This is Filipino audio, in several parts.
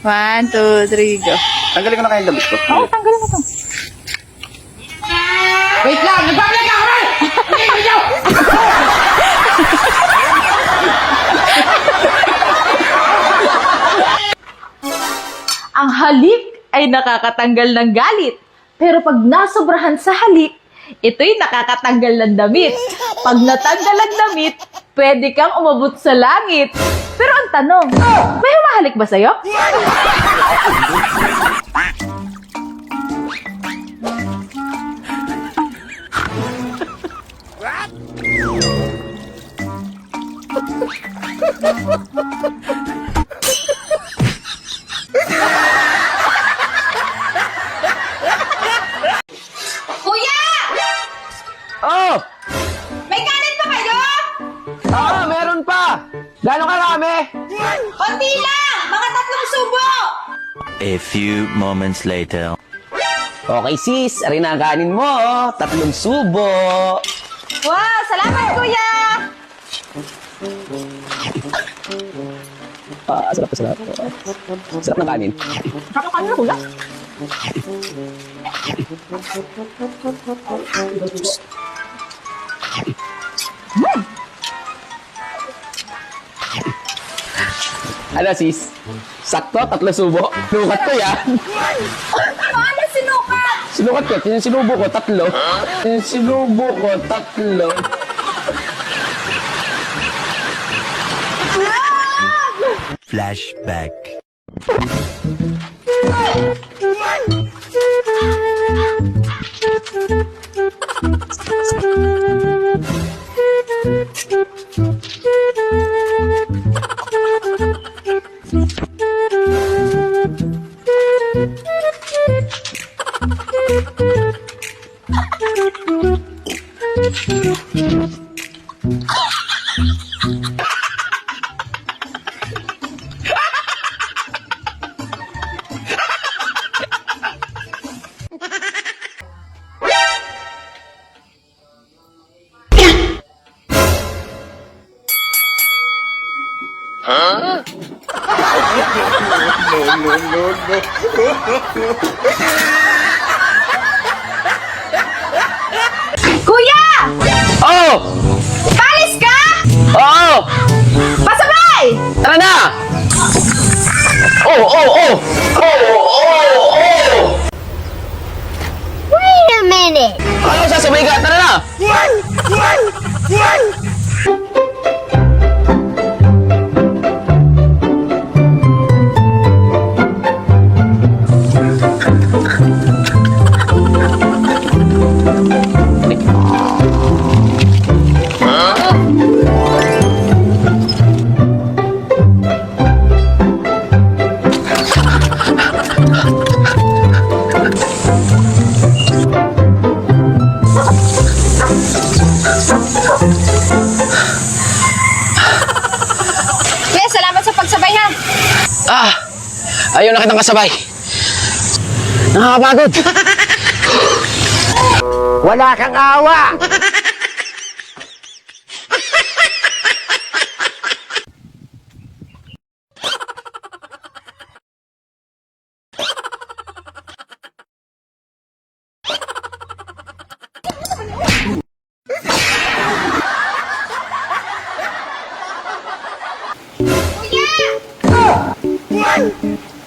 1, 2, 3, go. Tanggalin ko na kayong damit ko. Oo, tanggalin mo to. Wait lang! Nagbablog ako rin! Ang halik ay nakakatanggal ng galit. Pero pag nasobrahan sa halik, ito'y nakakatanggal ng damit. Pag natanggal ang damit, pwede kang umabot sa langit. Pero ang tanong, may humahalik ba sa'yo? Kuya! Oh! May kanin pa kayo? Oo, meron pa! Gano'ng karami? Konti lang! Mga 3 subo! A few moments later. Okay sis, arin na ang kanin mo. 3 subo. Wow! Salamat, kuya! Sarap. Sarap ng kanin. Kakakain na, kuya. Ano sis? Sakto, 3 subo. Sinukat ko yan. Paano sinukat? Sinukat ko. Yung sinubo ko, 3. Yung sinubo ko, 3. Flashback. Kuya! Oh! Palis ka? Oo! Pasabay! Tara na! Oh! Wait a minute! Ano sasabay ka? Tara na! Kuya, salamat sa pagsabay ha! Ayaw na kitang kasabay. Nakakapagod. Wala kang awa!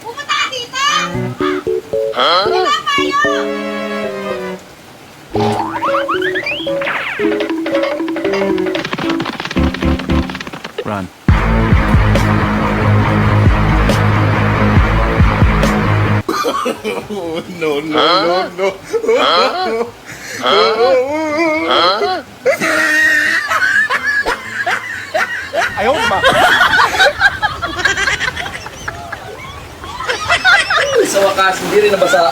Pumunta ka dito! Diba kayo? Run. Ayaw ba? Sa wakas, hindi rin nabasa.